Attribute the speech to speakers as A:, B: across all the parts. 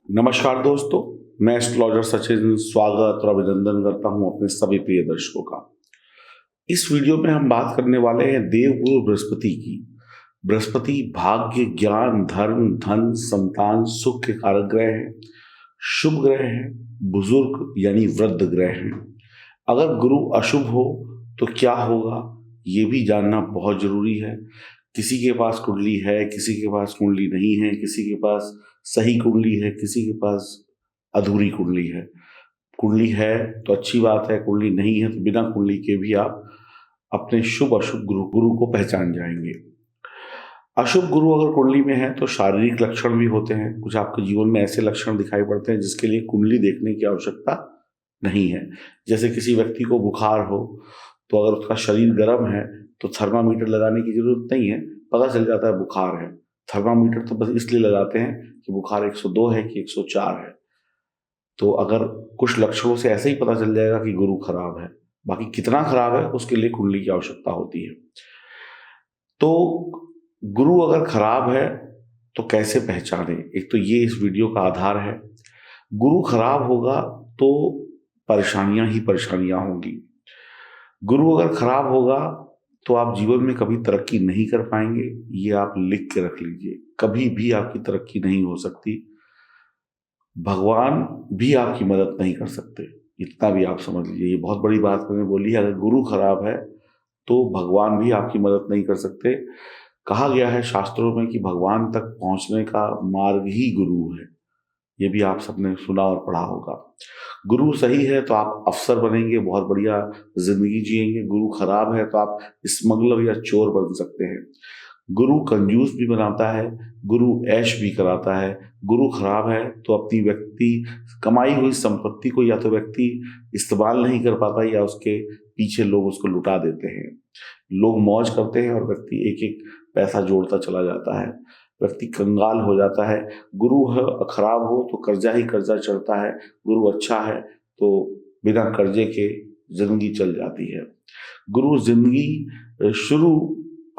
A: नमस्कार दोस्तों, मैं एस्ट्रोलॉजर सचिन स्वागत और अभिनंदन करता हूं अपने सभी प्रिय दर्शकों का। इस वीडियो में हम बात करने वाले हैं देवगुरु बृहस्पति की। बृहस्पति भाग्य, ज्ञान, धर्म, धन, संतान, सुख के कारक ग्रह हैं, शुभ ग्रह हैं, बुजुर्ग यानी वृद्ध ग्रह हैं। अगर गुरु अशुभ हो तो क्या होगा, ये भी जानना बहुत जरूरी है। किसी के पास कुंडली है, किसी के पास कुंडली नहीं है, किसी के पास सही कुंडली है, किसी के पास अधूरी कुंडली है। कुंडली है तो अच्छी बात है, कुंडली नहीं है तो बिना कुंडली के भी आप अपने शुभ अशुभ गुरु को पहचान जाएंगे। अशुभ गुरु अगर कुंडली में है तो शारीरिक लक्षण भी होते हैं। कुछ आपके जीवन में ऐसे लक्षण दिखाई पड़ते हैं जिसके लिए कुंडली देखने की आवश्यकता नहीं है। जैसे किसी व्यक्ति को बुखार हो तो अगर उसका शरीर गर्म है तो थर्मामीटर लगाने की जरूरत नहीं है, पता चल जाता है बुखार है। थर्मामीटर तो बस इसलिए लगाते हैं कि बुखार 102 है कि 104 है। तो अगर कुछ लक्षणों से ऐसे ही पता चल जाएगा कि गुरु खराब है। बाकी कितना खराब है उसके लिए कुंडली की आवश्यकता होती है। तो गुरु अगर खराब है तो कैसे पहचाने, एक तो ये इस वीडियो का आधार है। गुरु खराब होगा तो परेशानियां ही परेशानियां होंगी। गुरु अगर खराब होगा तो आप जीवन में कभी तरक्की नहीं कर पाएंगे। ये आप लिख के रख लीजिए, कभी भी आपकी तरक्की नहीं हो सकती। भगवान भी आपकी मदद नहीं कर सकते, इतना भी आप समझ लीजिए। ये बहुत बड़ी बात मैंने बोली है। अगर गुरु खराब है तो भगवान भी आपकी मदद नहीं कर सकते। कहा गया है शास्त्रों में कि भगवान तक पहुंचने का मार्ग ही गुरु है। ये भी आप सबने सुना और पढ़ा होगा। गुरु सही है तो आप अफसर बनेंगे, बहुत बढ़िया जिंदगी जिएंगे। गुरु खराब है तो आप स्मगलर या चोर बन सकते हैं। गुरु कंजूस भी बनाता है, गुरु ऐश भी कराता है। गुरु खराब है तो अपनी व्यक्ति कमाई हुई संपत्ति को या तो व्यक्ति इस्तेमाल नहीं कर पाता या उसके पीछे लोग उसको लुटा देते हैं। लोग मौज करते हैं और व्यक्ति एक एक पैसा जोड़ता चला जाता है, व्यक्ति कंगाल हो जाता है। गुरु खराब हो तो कर्जा ही कर्जा चढ़ता है। गुरु अच्छा है तो बिना कर्जे के जिंदगी चल जाती है। गुरु जिंदगी शुरू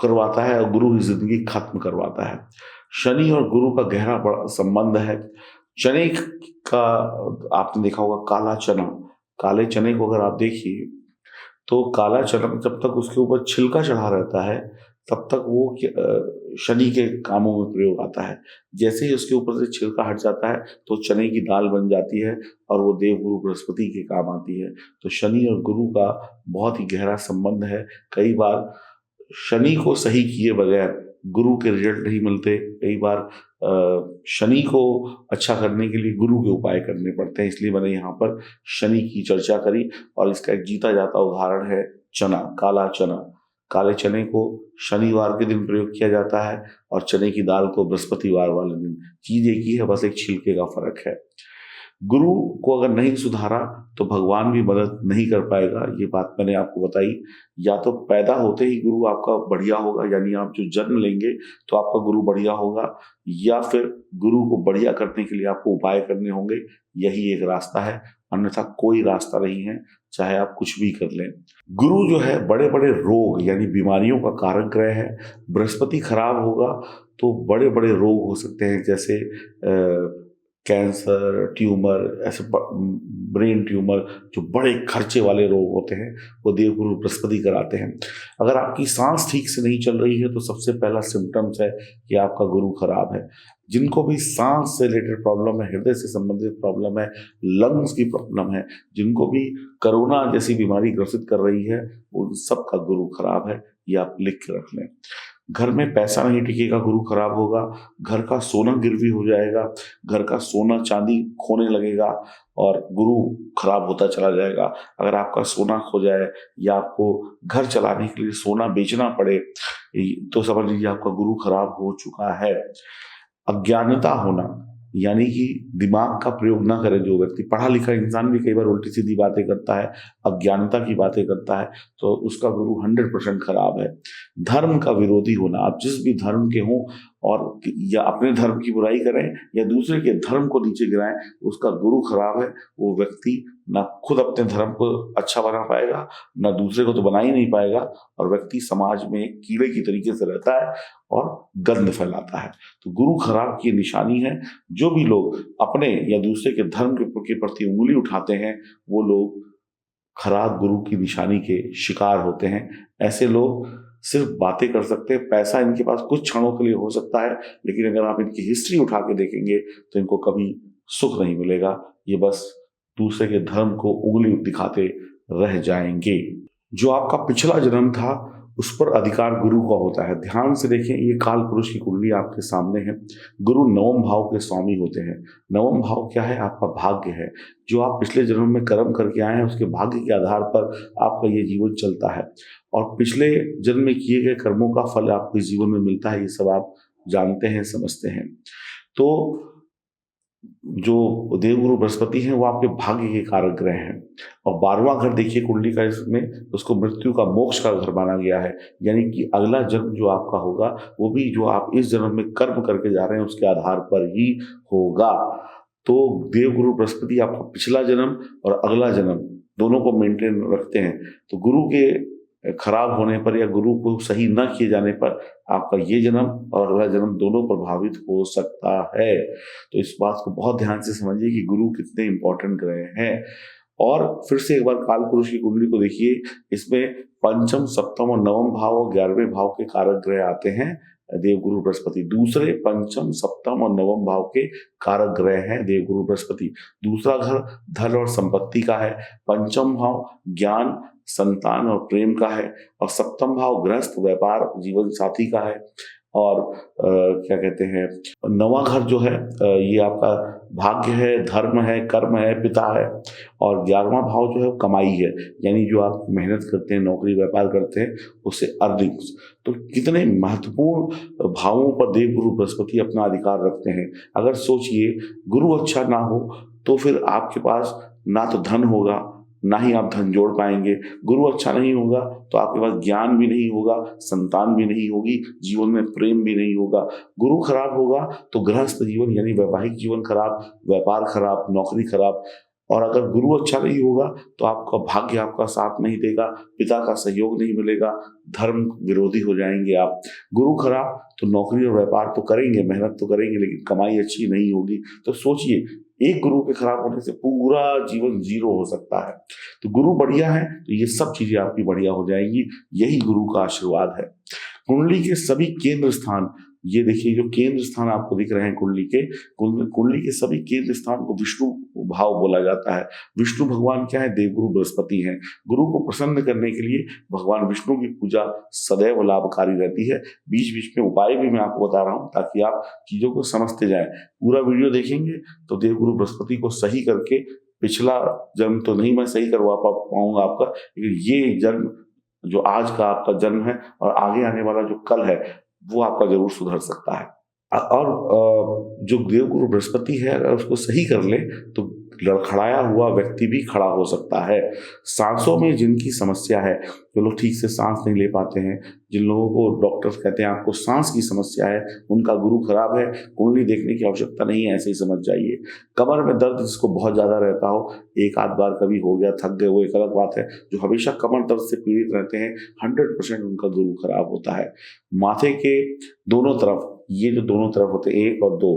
A: करवाता है और गुरु ही जिंदगी खत्म करवाता है। शनि और गुरु का गहरा बड़ा संबंध है। चने का आपने देखा होगा, काला चना, काले चने को अगर आप देखिए तो काला चना जब तक उसके ऊपर छिलका चढ़ा रहता है तब तक वो शनि के कामों में प्रयोग आता है। जैसे ही उसके ऊपर से छिलका हट जाता है तो चने की दाल बन जाती है और वो देवगुरु बृहस्पति के काम आती है। तो शनि और गुरु का बहुत ही गहरा संबंध है। कई बार शनि को सही किए बगैर गुरु के रिजल्ट नहीं मिलते। कई बार शनि को अच्छा करने के लिए गुरु के उपाय करने पड़ते हैं। इसलिए मैंने यहाँ पर शनि की चर्चा करी और इसका एक जीता जाता उदाहरण है चना, काला चना। काले चने को शनिवार के दिन प्रयोग किया जाता है और चने की दाल को बृहस्पतिवार वाले दिन। चीज एक ही है, बस एक छिलके का फर्क है। गुरु को अगर नहीं सुधारा तो भगवान भी मदद नहीं कर पाएगा। ये बात मैंने आपको बताई। या तो पैदा होते ही गुरु आपका बढ़िया होगा, यानी आप जो जन्म लेंगे तो आपका गुरु बढ़िया होगा, या फिर गुरु को बढ़िया करने के लिए आपको उपाय करने होंगे। यही एक रास्ता है, अन्यथा कोई रास्ता नहीं है, चाहे आप कुछ भी कर लें। गुरु जो है बड़े बड़े रोग यानी बीमारियों का कारक ग्रह है। बृहस्पति खराब होगा तो बड़े बड़े रोग हो सकते हैं, जैसे कैंसर, ट्यूमर, ऐसे ब्रेन ट्यूमर, जो बड़े खर्चे वाले रोग होते हैं वो देवगुरु बृहस्पति कराते हैं। अगर आपकी सांस ठीक से नहीं चल रही है तो सबसे पहला सिम्टम्स है कि आपका गुरु खराब है। जिनको भी सांस से रिलेटेड प्रॉब्लम है, हृदय से संबंधित प्रॉब्लम है, लंग्स की प्रॉब्लम है, जिनको भी कोरोना जैसी बीमारी ग्रसित कर रही है, उन सबका गुरु खराब है। ये आप लिख के रख लें। घर में पैसा नहीं टिकेगा, गुरु खराब होगा। घर का सोना गिरवी हो जाएगा, घर का सोना चांदी खोने लगेगा और गुरु खराब होता चला जाएगा। अगर आपका सोना खो जाए या आपको घर चलाने के लिए सोना बेचना पड़े तो समझ लीजिए आपका गुरु खराब हो चुका है। अज्ञानता होना, यानी कि दिमाग का प्रयोग ना करे जो व्यक्ति, पढ़ा लिखा इंसान भी कई बार उल्टी सीधी बातें करता है, अज्ञानता की बातें करता है, तो उसका गुरु 100% खराब है। धर्म का विरोधी होना, आप जिस भी धर्म के हों और या अपने धर्म की बुराई करें या दूसरे के धर्म को नीचे गिराएं, उसका गुरु खराब है। वो व्यक्ति ना खुद अपने धर्म को अच्छा बना पाएगा, ना दूसरे को तो बना ही नहीं पाएगा, और व्यक्ति समाज में एक कीड़े की तरीके से रहता है और गंध फैलाता है। तो गुरु खराब की निशानी है। जो भी लोग अपने या दूसरे के धर्म के प्रति उंगली उठाते हैं, वो लोग खराब गुरु की निशानी के शिकार होते हैं। ऐसे लोग सिर्फ बातें कर सकते हैं, पैसा इनके पास कुछ क्षणों के लिए हो सकता है, लेकिन अगर आप इनकी हिस्ट्री उठा के देखेंगे तो इनको कभी सुख नहीं मिलेगा। ये बस दूसरे के धर्म को उंगली दिखाते रह जाएंगे। जो आपका पिछला जन्म था उस पर अधिकार गुरु का होता है। ध्यान से देखें, ये काल पुरुष की कुंडली आपके सामने है। गुरु नवम भाव के स्वामी होते हैं। नवम भाव क्या है? आपका भाग्य है। जो आप पिछले जन्म में कर्म करके आए हैं उसके भाग्य के आधार पर आपका ये जीवन चलता है, और पिछले जन्म में किए गए कर्मों का फल आपके जीवन में मिलता है। ये सब आप जानते हैं, समझते हैं। तो जो देवगुरु बृहस्पति हैं वो आपके भाग्य के कारक ग्रह हैं। और 12वां घर देखिए कुंडली का, इसमें उसको मृत्यु का, मोक्ष का घर माना गया है। यानी कि अगला जन्म जो आपका होगा वो भी जो आप इस जन्म में कर्म करके जा रहे हैं उसके आधार पर ही होगा। तो देवगुरु बृहस्पति आपका पिछला जन्म और अगला जन्म दोनों को मेंटेन रखते हैं। तो गुरु के खराब होने पर या गुरु को सही न किए जाने पर आपका ये जन्म और अगला जन्म दोनों प्रभावित हो सकता है। तो इस बात को बहुत ध्यान से समझिए कि गुरु कितने इंपॉर्टेंट ग्रह हैं। और फिर से एक बार काल पुरुष की कुंडली को देखिए, इसमें पंचम, सप्तम और नवम भाव और 11वें भाव के कारक ग्रह आते हैं देवगुरु बृहस्पति। दूसरे, पंचम, सप्तम और नवम भाव के कारक ग्रह हैं देवगुरु बृहस्पति। दूसरा घर धन और संपत्ति का है। पंचम भाव ज्ञान, संतान और प्रेम का है, और सप्तम भाव गृहस्थ, व्यापार, जीवन साथी का है। और क्या कहते हैं, नवा घर जो है ये आपका भाग्य है, धर्म है, कर्म है, पिता है। और 11वां भाव जो है वो कमाई है, यानी जो आप मेहनत करते हैं, नौकरी व्यापार करते हैं, उससे अर्निंग्स। तो कितने महत्वपूर्ण भावों पर देवगुरु बृहस्पति अपना अधिकार रखते हैं। अगर सोचिए, गुरु अच्छा ना हो तो फिर आपके पास ना तो धन होगा, ना ही आप धन जोड़ पाएंगे। गुरु अच्छा नहीं होगा तो आपके पास ज्ञान भी नहीं होगा, संतान भी नहीं होगी, जीवन में प्रेम भी नहीं होगा। गुरु खराब होगा तो गृहस्थ जीवन यानी वैवाहिक जीवन खराब, व्यापार खराब, नौकरी खराब। और अगर गुरु अच्छा नहीं होगा तो आपका भाग्य आपका साथ नहीं देगा, पिता का सहयोग नहीं मिलेगा, धर्म विरोधी हो जाएंगे आप। गुरु खराब तो नौकरी और व्यापार तो करेंगे, मेहनत तो करेंगे, लेकिन कमाई अच्छी नहीं होगी। तो सोचिए, एक गुरु के खराब होने से पूरा जीवन जीरो हो सकता है। तो गुरु बढ़िया है तो ये सब चीजें आपकी बढ़िया हो जाएंगी। यही गुरु का आशीर्वाद है। कुंडली के सभी केंद्र स्थान, ये देखिए जो केंद्र स्थान आपको दिख रहे हैं कुंडली के सभी केंद्र स्थान को विष्णु भाव बोला जाता है। विष्णु भगवान क्या है? देवगुरु बृहस्पति हैं। गुरु को प्रसन्न करने के लिए भगवान विष्णु की पूजा सदैव लाभकारी रहती है। बीच बीच में उपाय भी मैं आपको बता रहा हूँ ताकि आप चीजों को समझते जाएं। पूरा वीडियो देखेंगे तो देवगुरु बृहस्पति को सही करके, पिछला जन्म तो नहीं मैं सही करवा पाऊंगा आपका, लेकिन ये जन्म जो आज का आपका जन्म है और आगे आने वाला जो कल है वो आपका जरूर सुधर सकता है। और जो देवगुरु बृहस्पति है अगर उसको सही कर ले तो लड़खड़ाया हुआ व्यक्ति भी खड़ा हो सकता है। सांसों में जिनकी समस्या है, जो लोग ठीक से सांस नहीं ले पाते हैं, जिन लोगों को डॉक्टर्स कहते हैं आपको सांस की समस्या है, उनका गुरु खराब है, कुंडली देखने की आवश्यकता नहीं है, ऐसे ही समझ जाइए। कमर में दर्द जिसको बहुत ज्यादा रहता हो, एक आध बार कभी हो गया, थक गए, वो एक अलग बात है। जो हमेशा कमर दर्द से पीड़ित रहते हैं 100% उनका गुरु खराब होता है। माथे के दोनों तरफ, ये जो दोनों तरफ होते हैं 1 और 2,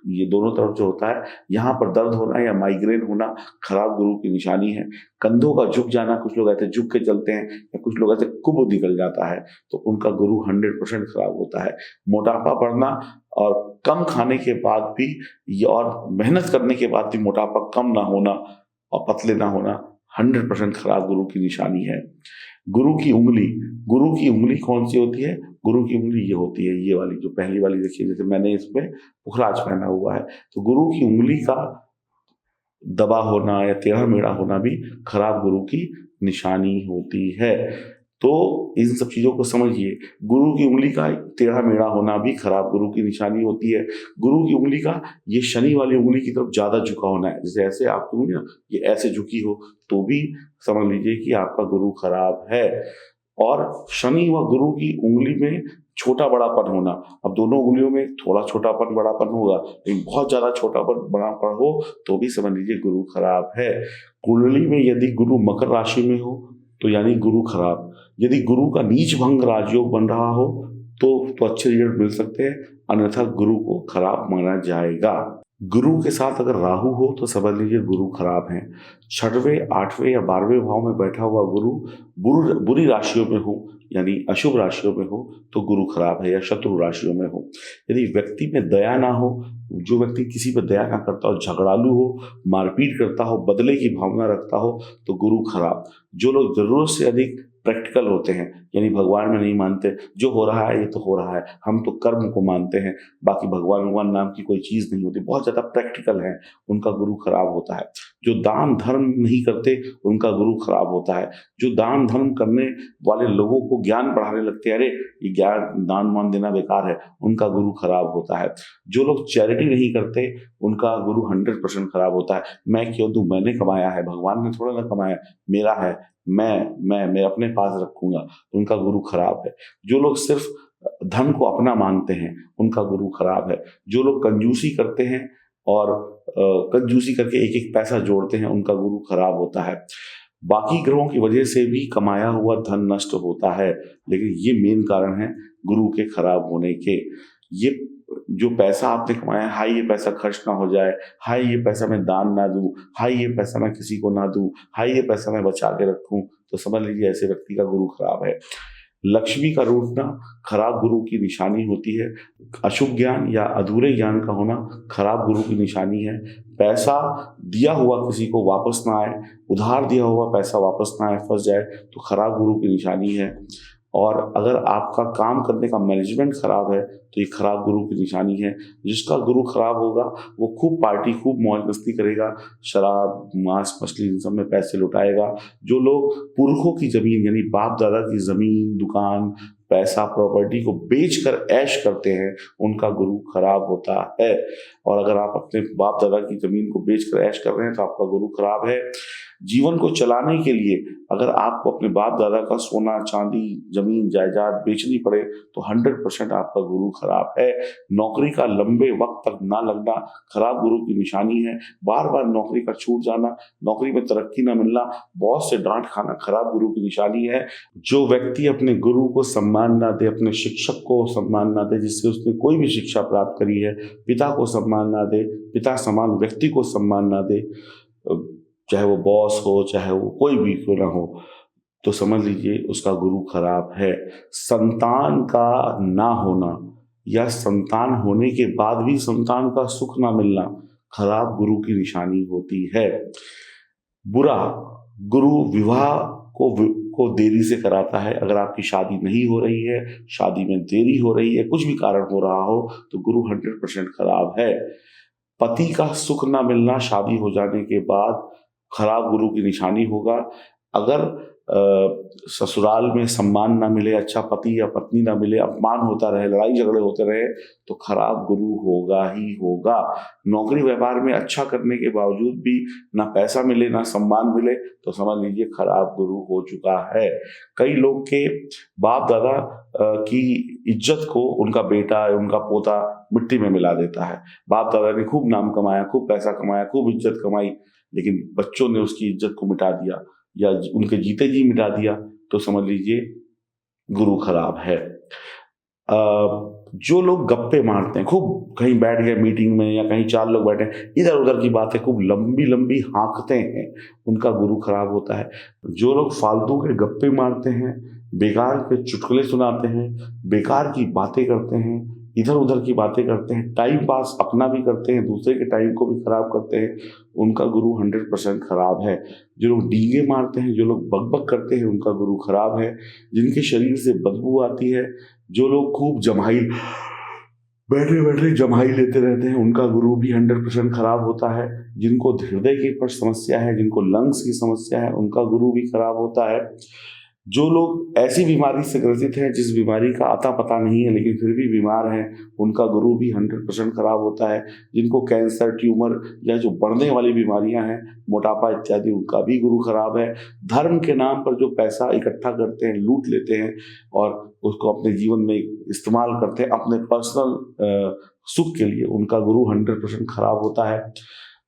A: ये दोनों तरफ जो होता है, यहाँ पर दर्द होना या माइग्रेन होना खराब गुरु की निशानी है। कंधों का झुक जाना, कुछ लोग ऐसे झुक के चलते हैं या कुछ लोग ऐसे कुब निकल जाता है, तो उनका गुरु 100% खराब होता है। मोटापा बढ़ना और कम खाने के बाद भी और मेहनत करने के बाद भी मोटापा कम ना होना और पतले ना होना 100% खराब गुरु की निशानी है। गुरु की उंगली कौन सी होती है? गुरु की उंगली ये होती है, ये वाली जो पहली वाली देखिए, जैसे मैंने इसमें पुखराज पहना हुआ है। तो गुरु की उंगली का दबा होना या टेढ़ा मेढ़ा होना भी खराब गुरु की निशानी होती है। तो इन सब चीजों को समझिए। गुरु की उंगली का टेढ़ा मेढ़ा होना भी खराब गुरु की निशानी होती है। गुरु की उंगली का ये शनि वाली उंगली की तरफ ज्यादा झुका होना है, जैसे ऐसे आपकी उंगली ना ये ऐसे झुकी हो तो भी समझ लीजिए कि आपका गुरु खराब है। और शनि व गुरु की उंगली में छोटा बड़ापन होना, अब दोनों उंगलियों में थोड़ा छोटापन बड़ापन होगा, लेकिन बहुत ज्यादा छोटापन बड़ापन हो तो भी समझ लीजिए गुरु खराब है। कुंडली में यदि गुरु मकर राशि में हो तो यानी गुरु खराब। यदि गुरु का नीच भंग राजयोग बन रहा हो तो अच्छे रिजल्ट मिल सकते हैं, अन्यथा गुरु को खराब माना जाएगा। गुरु के साथ अगर राहु हो तो समझ लीजिए गुरु खराब है। 6वें 8वें या 12वें भाव में बैठा हुआ गुरु बुरी राशियों में हो यानी अशुभ राशियों में हो तो गुरु खराब है, या शत्रु राशियों में हो। यदि व्यक्ति में दया ना हो, जो व्यक्ति किसी पर दया ना करता हो, झगड़ालू हो, मारपीट करता हो, बदले की भावना रखता हो तो गुरु खराब। जो लोग जरूरत से अधिक प्रैक्टिकल होते हैं यानी भगवान में नहीं मानते, जो हो रहा है ये तो हो रहा है, हम तो कर्म को मानते हैं, बाकी भगवान नाम की कोई चीज नहीं होती, बहुत ज्यादा प्रैक्टिकल है, उनका गुरु खराब होता है। जो दान धर्म नहीं करते उनका गुरु खराब होता है। जो दान धर्म करने वाले लोगों को ज्ञान बढ़ाने लगते हैं, अरे ये ज्ञान दान मान देना बेकार है, उनका गुरु खराब होता है। जो लोग चैरिटी नहीं करते उनका गुरु 100% खराब होता है। मैं क्यों दूं, मैंने कमाया है, भगवान ने थोड़ा ना कमाया, मेरा है, मैं अपने पास रखूंगा, उनका गुरु खराब है। जो लोग सिर्फ धन को अपना मानते हैं उनका गुरु खराब है। जो लोग कंजूसी करते हैं और कंजूसी करके एक एक पैसा जोड़ते हैं उनका गुरु खराब होता है। बाकी ग्रहों की वजह से भी कमाया हुआ धन नष्ट होता है, लेकिन ये मेन कारण है गुरु के खराब होने के। ये जो पैसा आपने कमाया, हाय ये पैसा खर्च ना हो जाए, हाय ये पैसा मैं दान ना दूं, हाय ये पैसा मैं किसी को ना दूं, हाय ये पैसा मैं बचा के रखूं, तो समझ लीजिए ऐसे व्यक्ति का गुरु खराब है। लक्ष्मी का रूठना खराब गुरु की निशानी होती है। अशुभ ज्ञान या अधूरे ज्ञान का होना खराब गुरु की निशानी है। पैसा दिया हुआ किसी को वापस ना आए, उधार दिया हुआ पैसा वापस ना आए, फंस जाए, तो खराब गुरु की निशानी है। और अगर आपका काम करने का मैनेजमेंट खराब है तो ये खराब गुरु की निशानी है। जिसका गुरु खराब होगा वो खूब पार्टी, खूब मौज मस्ती करेगा, शराब, मांस मछली इन सब में पैसे लुटाएगा। जो लोग पुरखों की जमीन यानी बाप दादा की जमीन, दुकान, पैसा, प्रॉपर्टी को बेचकर ऐश करते हैं उनका गुरु खराब होता है। और अगर आप अपने बाप दादा की जमीन को बेचकर ऐश कर रहे हैं तो आपका गुरु खराब है। जीवन को चलाने के लिए अगर आपको अपने बाप दादा का सोना, चांदी, जमीन, जायदाद बेचनी पड़े तो 100% आपका गुरु खराब है। नौकरी का लंबे वक्त तक ना लगना खराब गुरु की निशानी है। बार बार नौकरी का छूट जाना, नौकरी में तरक्की ना मिलना, बॉस से डांट खाना खराब गुरु की निशानी है। जो व्यक्ति अपने गुरु को सम्मान ना दे, अपने शिक्षक को सम्मान ना दे जिससे उसने कोई भी शिक्षा प्राप्त करी है, पिता को सम्मान ना दे, पिता समान व्यक्ति को सम्मान ना दे, चाहे वो बॉस हो, चाहे वो कोई भी क्यों ना हो, तो समझ लीजिए उसका गुरु खराब है। संतान का ना होना या संतान होने के बाद भी संतान का सुख ना मिलना खराब गुरु की निशानी होती है। बुरा गुरु विवाह को देरी से कराता है। अगर आपकी शादी नहीं हो रही है, शादी में देरी हो रही है, कुछ भी कारण हो रहा हो तो गुरु 100% खराब है। पति का सुख ना मिलना शादी हो जाने के बाद खराब गुरु की निशानी होगा। अगर ससुराल में सम्मान ना मिले, अच्छा पति या पत्नी ना मिले, अपमान होता रहे, लड़ाई झगड़े होते रहे, तो खराब गुरु होगा ही होगा। नौकरी व्यापार में अच्छा करने के बावजूद भी ना पैसा मिले, ना सम्मान मिले, तो समझ लीजिए खराब गुरु हो चुका है। कई लोग के बाप दादा की इज्जत को उनका बेटा या उनका पोता मिट्टी में मिला देता है। बाप दादा ने खूब नाम कमाया, खूब पैसा कमाया, खूब इज्जत कमाई, लेकिन बच्चों ने उसकी इज्जत को मिटा दिया या उनके जीते जी मिटा दिया, तो समझ लीजिए गुरु खराब है। जो लोग गप्पे मारते हैं, खूब कहीं बैठ गए मीटिंग में या कहीं 4 लोग बैठे, इधर उधर की बातें खूब लंबी लंबी हाँकते हैं, उनका गुरु खराब होता है। जो लोग फालतू के गप्पे मारते हैं, बेकार के चुटकुले सुनाते हैं, बेकार की बातें करते हैं, इधर उधर की बातें करते हैं, टाइम पास अपना भी करते हैं, दूसरे के टाइम को भी खराब करते हैं, उनका गुरु 100% खराब है। जो लोग डींगे मारते हैं, जो लोग बकबक करते हैं, उनका गुरु खराब है। जिनके शरीर से बदबू आती है, जो लोग खूब जम्हाई बैठे बैठे जम्हाई लेते रहते हैं, उनका गुरु भी 100% खराब होता है। जिनको हृदय की पर समस्या है, जिनको लंग्स की समस्या है, उनका गुरु भी खराब होता है। जो लोग ऐसी बीमारी से ग्रसित हैं जिस बीमारी का अता पता नहीं है लेकिन फिर भी बीमार हैं, उनका गुरु भी 100% खराब होता है। जिनको कैंसर, ट्यूमर या जो बढ़ने वाली बीमारियां हैं, मोटापा इत्यादि, उनका भी गुरु खराब है। धर्म के नाम पर जो पैसा इकट्ठा करते हैं, लूट लेते हैं और उसको अपने जीवन में इस्तेमाल करते हैं अपने पर्सनल सुख के लिए, उनका गुरु 100% खराब होता है।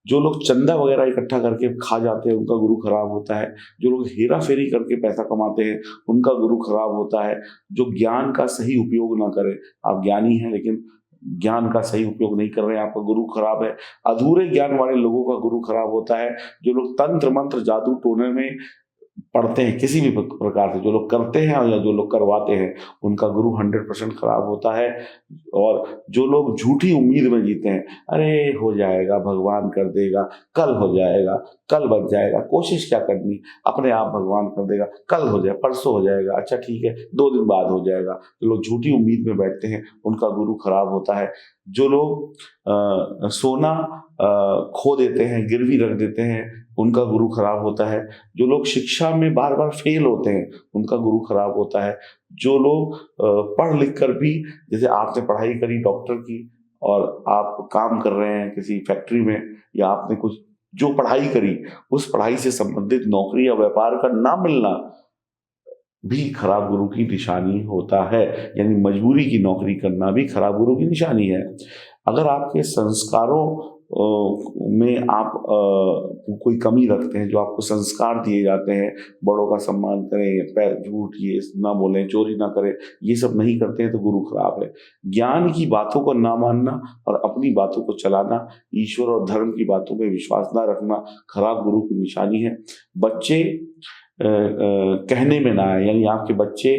A: जो लोग चंदा वगैरह इकट्ठा करके खा जाते हैं, उनका गुरु खराब होता है। जो लोग हेरा फेरी करके पैसा कमाते हैं, उनका गुरु खराब होता है। जो ज्ञान का सही उपयोग ना करे, आप ज्ञानी हैं लेकिन ज्ञान का सही उपयोग नहीं कर रहे हैं, आपका गुरु खराब है। अधूरे ज्ञान वाले लोगों का गुरु खराब होता है। जो लोग तंत्र मंत्र जादू टोने में पढ़ते हैं, किसी भी प्रकार से जो लोग करते हैं या जो लोग करवाते हैं, उनका गुरु 100% खराब होता है। और जो लोग झूठी उम्मीद में जीते हैं, अरे हो जाएगा, भगवान कर देगा, कल हो जाएगा, कल बच जाएगा, कोशिश क्या करनी, अपने आप भगवान कर देगा, कल हो जाए, परसों हो जाएगा, अच्छा ठीक है 2 दिन बाद हो जाएगा। जो लोग झूठी उम्मीद में बैठते हैं, उनका गुरु खराब होता है। जो लोग सोना खो देते हैं, गिरवी रख देते हैं, उनका गुरु खराब होता है। जो लोग शिक्षा में बार बार फेल होते हैं, उनका गुरु खराब होता है। जो लोग पढ़ लिख कर भी, जैसे आपने पढ़ाई करी डॉक्टर की और आप काम कर रहे हैं किसी फैक्ट्री में, या आपने कुछ जो पढ़ाई करी उस पढ़ाई से संबंधित नौकरी या व्यापार का ना मिलना भी खराब गुरु की निशानी होता है। यानी मजबूरी की नौकरी करना भी खराब गुरु की निशानी है। अगर आपके संस्कारों में आप कोई कमी रखते हैं, जो आपको संस्कार दिए जाते हैं, बड़ों का सम्मान करें, पैर झूठ ये ना बोलें, चोरी ना करें, ये सब नहीं करते हैं तो गुरु खराब है। ज्ञान की बातों को ना मानना और अपनी बातों को चलाना, ईश्वर और धर्म की बातों पे विश्वास ना रखना खराब गुरु की निशानी है। बच्चे कहने में ना आए, यानी आपके बच्चे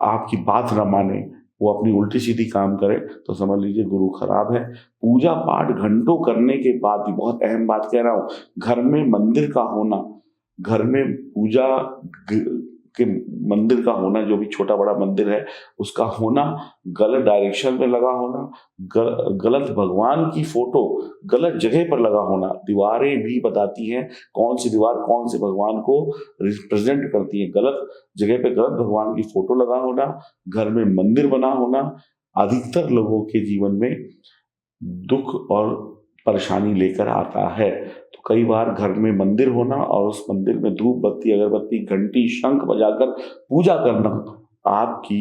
A: आपकी बात ना माने, वो अपनी उल्टी सीधी काम करे, तो समझ लीजिए गुरु खराब है। पूजा पाठ घंटों करने के बाद भी, बहुत अहम बात कह रहा हूं, घर में मंदिर का होना, घर में पूजा के मंदिर का होना, जो भी छोटा बड़ा मंदिर है उसका होना, गलत डायरेक्शन में लगा होना, गलत भगवान की फोटो गलत जगह पर लगा होना। दीवारें भी बताती हैं कौन सी दीवार कौन से भगवान को रिप्रेजेंट करती है। गलत जगह पे गलत भगवान की फोटो लगा होना, घर में मंदिर बना होना, अधिकतर लोगों के जीवन में दुख और परेशानी लेकर आता है। तो कई बार घर में मंदिर होना और उस मंदिर में धूप बत्ती, अगरबत्ती, घंटी, शंख बजाकर पूजा करना आपकी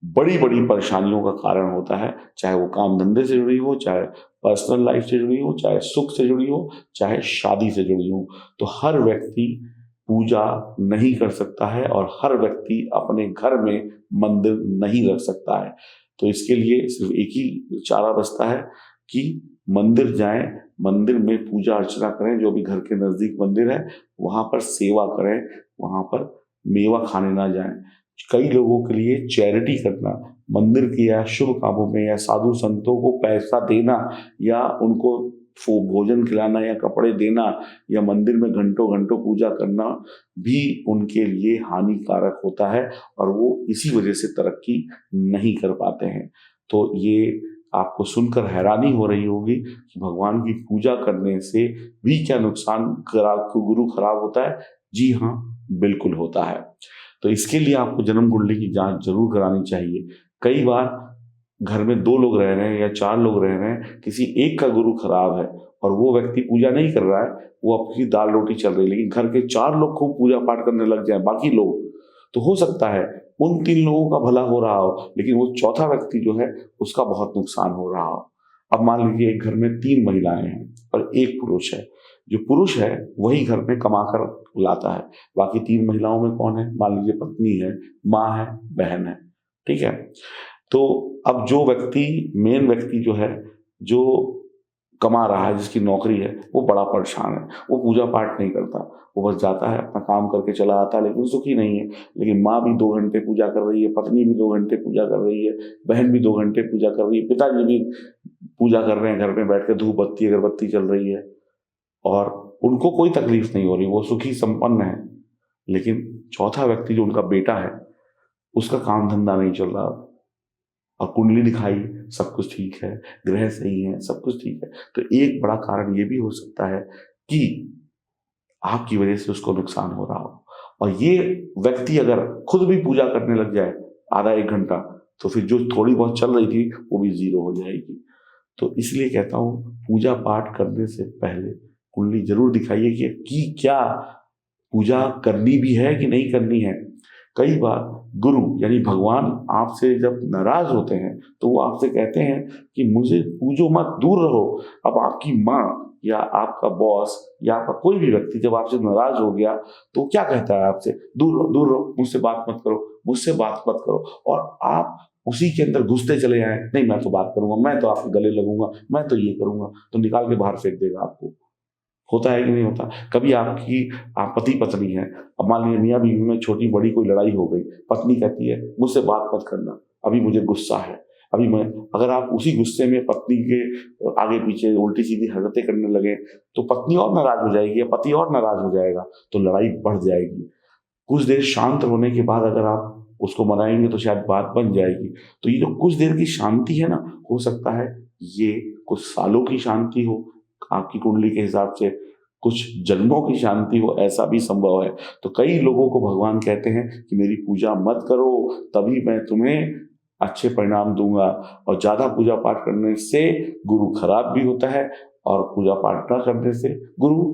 A: बड़ी बड़ी परेशानियों का कारण होता है। चाहे वो काम धंधे से जुड़ी हो, चाहे पर्सनल लाइफ से जुड़ी हो, चाहे सुख से जुड़ी हो, चाहे शादी से जुड़ी हो। तो हर व्यक्ति पूजा नहीं कर सकता है और हर व्यक्ति अपने घर में मंदिर नहीं रख सकता है। तो इसके लिए सिर्फ एक ही चारा बचता है कि मंदिर जाएं, मंदिर में पूजा अर्चना करें, जो भी घर के नजदीक मंदिर है वहां पर सेवा करें, वहां पर मेवा खाने ना जाएं। कई लोगों के लिए चैरिटी करना, मंदिर के या शुभ कामों में या साधु संतों को पैसा देना या उनको भोजन खिलाना या कपड़े देना या मंदिर में घंटों घंटों पूजा करना भी उनके लिए हानिकारक होता है और वो इसी वजह से तरक्की नहीं कर पाते हैं। तो ये आपको सुनकर हैरानी हो रही होगी कि भगवान की पूजा करने से भी क्या नुकसान, गुरु खराब होता है? जी हाँ, बिल्कुल होता है। तो इसके लिए आपको जन्म कुंडली की जांच जरूर करानी चाहिए। कई बार घर में 2 लोग रह रहे हैं या 4 लोग रह रहे हैं, किसी एक का गुरु खराब है और वो व्यक्ति पूजा नहीं कर रहा है, वो अपनी दाल रोटी चल रही है, लेकिन घर के 4 लोग खूब पूजा पाठ करने लग जाए, बाकी लोग, तो हो सकता है उन 3 लोगों का भला हो रहा हो, लेकिन वो चौथा व्यक्ति जो है उसका बहुत नुकसान हो रहा हो। अब मान लीजिए एक घर में 3 महिलाएं हैं और एक पुरुष है। जो पुरुष है वही घर में कमाकर लाता है, बाकी 3 महिलाओं में कौन है? मान लीजिए पत्नी है, माँ है, बहन है, ठीक है। तो अब जो व्यक्ति, मेन व्यक्ति जो है, जो कमा रहा है, जिसकी नौकरी है, वो बड़ा परेशान है। वो पूजा पाठ नहीं करता, वो बस जाता है अपना काम करके चला आता है, लेकिन सुखी नहीं है। लेकिन माँ भी 2 घंटे पूजा कर रही है, पत्नी भी 2 घंटे पूजा कर रही है, बहन भी 2 घंटे पूजा कर रही है, पिताजी भी पूजा कर रहे हैं, घर में बैठ के धूप बत्ती अगरबत्ती चल रही है और उनको कोई तकलीफ नहीं हो रही, वो सुखी संपन्न है। लेकिन चौथा व्यक्ति जो उनका बेटा है, उसका काम धंधा नहीं चल रहा और कुंडली दिखाई, सब कुछ ठीक है, ग्रह सही है, सब कुछ ठीक है, तो एक बड़ा कारण ये भी हो सकता है कि आपकी वजह से उसको नुकसान हो रहा हो। और ये व्यक्ति अगर खुद भी पूजा करने लग जाए आधा एक घंटा, तो फिर जो थोड़ी बहुत चल रही थी वो भी जीरो हो जाएगी। तो इसलिए कहता हूँ पूजा पाठ करने से पहले कुंडली जरूर दिखाइए कि क्या पूजा करनी भी है कि नहीं करनी है। कई बार गुरु यानी भगवान आपसे जब नाराज होते हैं तो वो आपसे कहते हैं कि मुझे पूजो मत, दूर रहो। अब आपकी माँ या आपका बॉस या आपका कोई भी व्यक्ति जब आपसे नाराज हो गया तो क्या कहता है आपसे, दूर रहो, दूर रहो, मुझसे बात मत करो, मुझसे बात मत करो। और आप उसी के अंदर घुसते चले आए, नहीं मैं तो बात करूंगा, मैं तो आपके गले लगूंगा, मैं तो ये करूंगा, तो निकाल के बाहर फेंक देगा आपको। होता है कि नहीं होता? कभी आप पति पत्नी है, अब मान लीजिए मियाँ बीवी में छोटी बड़ी कोई लड़ाई हो गई, पत्नी कहती है मुझसे बात मत करना, अभी मुझे गुस्सा है, अभी मैं, अगर आप उसी गुस्से में पत्नी के आगे पीछे उल्टी सीधी हरकतें करने लगे तो पत्नी और नाराज हो जाएगी या पति और नाराज हो जाएगा, तो लड़ाई बढ़ जाएगी। कुछ देर शांत होने के बाद अगर आप उसको मनाएंगे तो शायद बात बन जाएगी। तो ये जो कुछ देर की शांति है ना, हो सकता है ये कुछ सालों की शांति हो, आपकी कुंडली के हिसाब से कुछ जन्मों की शांति हो, ऐसा भी संभव है। तो कई लोगों को भगवान कहते हैं कि मेरी पूजा मत करो, तभी मैं तुम्हें अच्छे परिणाम दूंगा। और ज्यादा पूजा पाठ करने से गुरु खराब भी होता है और पूजा पाठ न करने से गुरु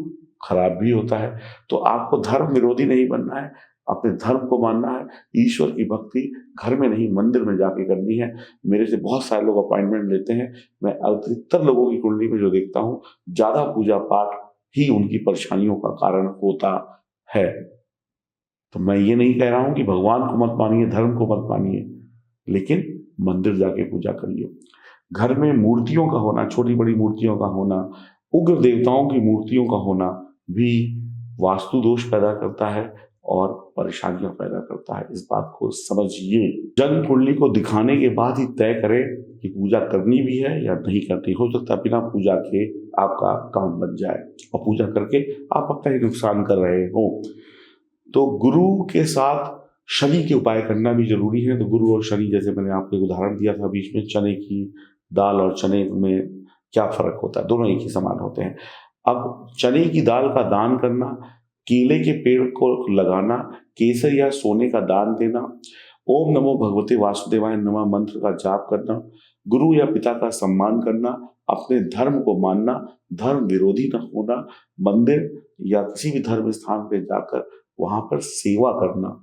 A: खराब भी होता है। तो आपको धर्म विरोधी नहीं बनना है, अपने धर्म को मानना है। ईश्वर की भक्ति घर में नहीं मंदिर में जाके करनी है। मेरे से बहुत सारे लोग अपॉइंटमेंट लेते हैं, मैं अधिकतर लोगों की कुंडली में जो देखता हूँ ज्यादा पूजा पाठ ही उनकी परेशानियों का कारण होता है। तो मैं ये नहीं कह रहा हूं कि भगवान को मत मानिए, धर्म को मत मानिए, लेकिन मंदिर जाके पूजा करिए। घर में मूर्तियों का होना, छोटी बड़ी मूर्तियों का होना, उग्र देवताओं की मूर्तियों का होना भी वास्तु दोष पैदा करता है और परेशानियां पैदा करता है। इस बात को समझिए। जन्म कुंडली को दिखाने के बाद ही तय करें कि पूजा करनी भी है या नहीं करनी। हो सकता है बिना पूजा के आपका काम बन जाए और पूजा करके आप अपना ही नुकसान कर रहे हो। तो गुरु के साथ शनि के उपाय करना भी जरूरी है। तो गुरु और शनि, जैसे मैंने आपको एक उदाहरण दिया था बीच में, चने की दाल और चने में क्या फर्क होता है, दोनों एक ही समान होते हैं। अब चने की दाल का दान करना, केले के पेड़ को लगाना, केसर या सोने का दान देना, ओम नमो भगवते वासुदेवाय नमः मंत्र का जाप करना, गुरु या पिता का सम्मान करना, अपने धर्म को मानना, धर्म विरोधी न होना, मंदिर या किसी भी धर्म स्थान पर जाकर वहां पर सेवा करना,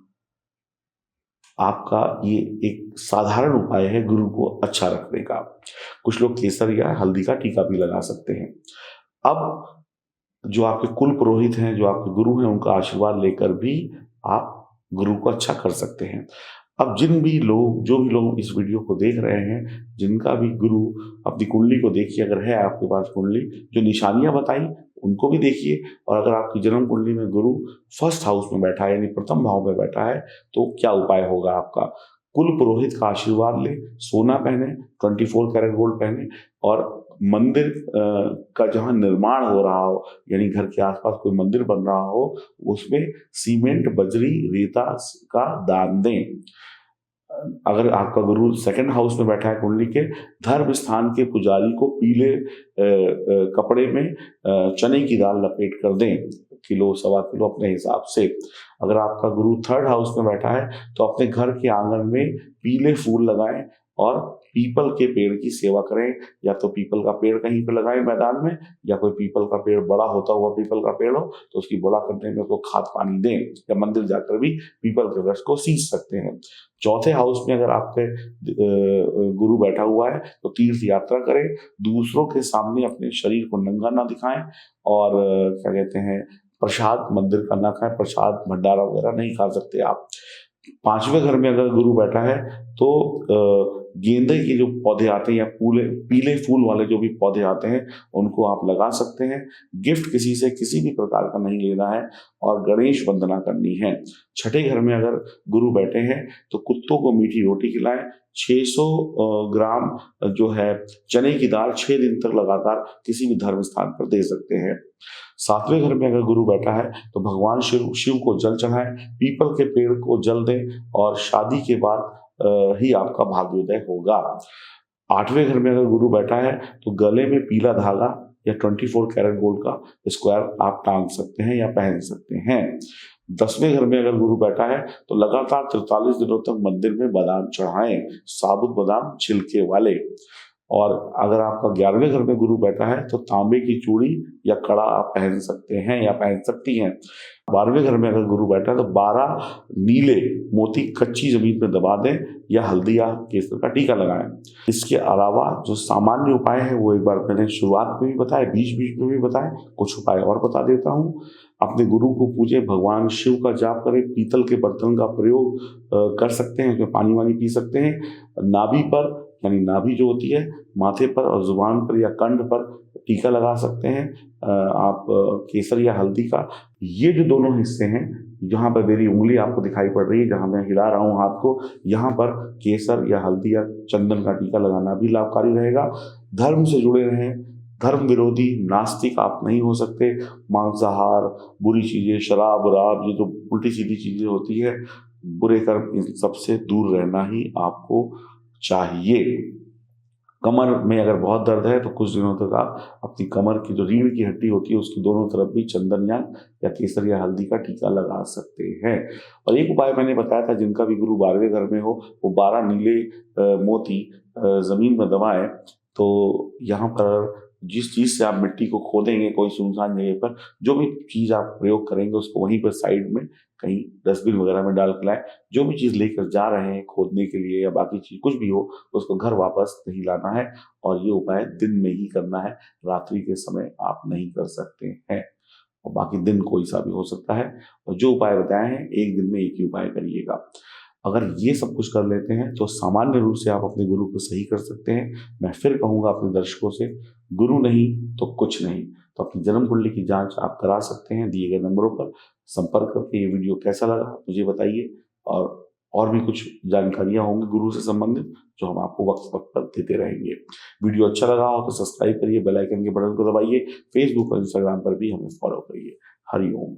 A: आपका ये एक साधारण उपाय है गुरु को अच्छा रखने का। कुछ लोग केसर या हल्दी का टीका भी लगा सकते हैं। अब जो आपके कुल पुरोहित हैं, जो आपके गुरु हैं, उनका आशीर्वाद लेकर भी आप गुरु को अच्छा कर सकते हैं। अब जो भी लोग इस वीडियो को देख रहे हैं, जिनका भी गुरु, अपनी कुंडली को देखिए, अगर है आपके पास कुंडली, जो निशानियां बताई उनको भी देखिए। और अगर आपकी जन्म कुंडली में गुरु फर्स्ट हाउस में बैठा है यानी प्रथम भाव में बैठा है, तो क्या उपाय होगा आपका? कुल पुरोहित का आशीर्वाद ले, सोना पहने, 24 कैरेट गोल्ड पहने, और मंदिर का जहां निर्माण हो रहा हो, यानी घर के आसपास कोई मंदिर बन रहा हो, उसमें सीमेंट, बजरी, रेता का दान दें। अगर आपका गुरु सेकंड हाउस में बैठा है कुंडली के, धर्म स्थान के पुजारी को पीले कपड़े में चने की दाल लपेट कर दें, किलो सवा किलो अपने हिसाब से। अगर आपका गुरु थर्ड हाउस में बैठा है तो अपने घर के आंगन में पीले फूल लगाएं और पीपल के पेड़ की सेवा करें। या तो पीपल का पेड़ कहीं पे लगाएं मैदान में, या कोई पीपल का पेड़ बड़ा होता हुआ पीपल का पेड़ हो तो उसकी बड़ा करने में उसको खाद पानी दें, या मंदिर जाकर भी पीपल के वृक्ष को सींच सकते हैं। चौथे हाउस में अगर आपके गुरु बैठा हुआ है तो तीर्थ यात्रा करें, दूसरों के सामने अपने शरीर को नंगा ना दिखाएं, और क्या कहते हैं, प्रसाद मंदिर का ना खाएं, प्रसाद भंडारा वगैरह नहीं खा सकते आप। पांचवें घर में अगर गुरु बैठा है तो गेंदे के जो पौधे आते हैं या पीले फूल वाले जो भी पौधे आते हैं उनको आप लगा सकते हैं। गिफ्ट किसी से किसी भी प्रकार का नहीं लेना है, और गणेश वंदना करनी है। छठे घर में अगर गुरु बैठे हैं तो कुत्तों को मीठी रोटी खिलाएं। 600 ग्राम जो है चने की दाल 6 दिन तक लगातार किसी भी धर्म स्थान पर दे सकते हैं। सातवें घर में अगर गुरु बैठा है तो भगवान शिव को जल चढ़ाएं, पीपल के पेड़ को जल दें, और शादी के बाद ही आपका भाग्योदय होगा। आठवें घर में अगर गुरु बैठा है तो गले में पीला धागा या 24 कैरेट गोल्ड का स्क्वायर आप टांग सकते हैं या पहन सकते हैं। 10वें घर में अगर गुरु बैठा है तो लगातार 43 दिनों तक मंदिर में बादाम चढ़ाएं, साबुत बादाम छिलके वाले। और अगर आपका 11वें घर में गुरु बैठा है तो तांबे की चूड़ी या कड़ा आप पहन सकते हैं या पहन सकती हैं। 12वें घर में अगर गुरु बैठा है तो 12 नीले मोती कच्ची जमीन पर दबा दें या हल्दी या केसर का टीका लगाएं। इसके अलावा जो सामान्य उपाय है वो एक बार मैंने शुरुआत में भी बताए, बीच बीच में भी बताए, कुछ उपाय और बता देता हूँ। अपने गुरु को पूजे, भगवान शिव का जाप करें, पीतल के बर्तन का प्रयोग कर सकते हैं, उसमें पानी वानी पी सकते हैं। नाभि पर यानी नाभि जो होती है माथे पर और जुबान पर या कंठ पर टीका लगा सकते हैं आप केसर या हल्दी का। ये जो दोनों हिस्से हैं, जहाँ पर मेरी उंगली आपको दिखाई पड़ रही है, जहाँ मैं हिला रहा हूँ हाथ को, यहाँ पर केसर या हल्दी या चंदन का टीका लगाना भी लाभकारी रहेगा। धर्म से जुड़े रहें, धर्म विरोधी नास्तिक आप नहीं हो सकते। मांसाहार, बुरी चीजें, शराब वराब, ये जो उल्टी सीधी चीजें होती है, बुरे कर्म, इन सबसे दूर रहना ही आपको चाहिए। कमर में अगर बहुत दर्द है तो कुछ दिनों तक आप अपनी कमर की जो रीढ़ की हड्डी होती है उसकी दोनों तरफ भी चंदन या केसर या हल्दी का टीका लगा सकते हैं। और एक उपाय मैंने बताया था, जिनका भी गुरु 12वें घर में हो वो 12 नीले मोती जमीन में दबाएं। तो यहाँ पर जिस चीज से आप मिट्टी को खोदेंगे, कोई सुनसान जगह पर जो भी चीज आप प्रयोग करेंगे उसको वहीं पर साइड में कहीं डस्टबिन वगैरह में डाल कर लाएं। जो भी चीज लेकर जा रहे हैं खोदने के लिए या बाकी चीज कुछ भी हो, उसको घर वापस नहीं लाना है। और ये उपाय दिन में ही करना है, रात्रि के समय आप नहीं कर सकते हैं। और बाकी दिन कोई सा भी हो सकता है। और जो उपाय बताए हैं एक दिन में एक ही उपाय करिएगा। अगर ये सब कुछ कर लेते हैं तो सामान्य रूप से आप अपने गुरु को सही कर सकते हैं। मैं फिर कहूंगा अपने दर्शकों से, गुरु नहीं तो कुछ नहीं। तो अपनी जन्म कुंडली की जांच आप करा सकते हैं दिए गए नंबरों पर संपर्क करके। ये वीडियो कैसा लगा मुझे बताइए। और भी कुछ जानकारियां होंगी गुरु से संबंधित जो हम आपको वक्त वक्त पर देते रहेंगे। वीडियो अच्छा लगा हो तो सब्सक्राइब करिए, बेल आइकन के बटन को दबाइए, फेसबुक और इंस्टाग्राम पर भी हमें फॉलो करिए। हरि ओम।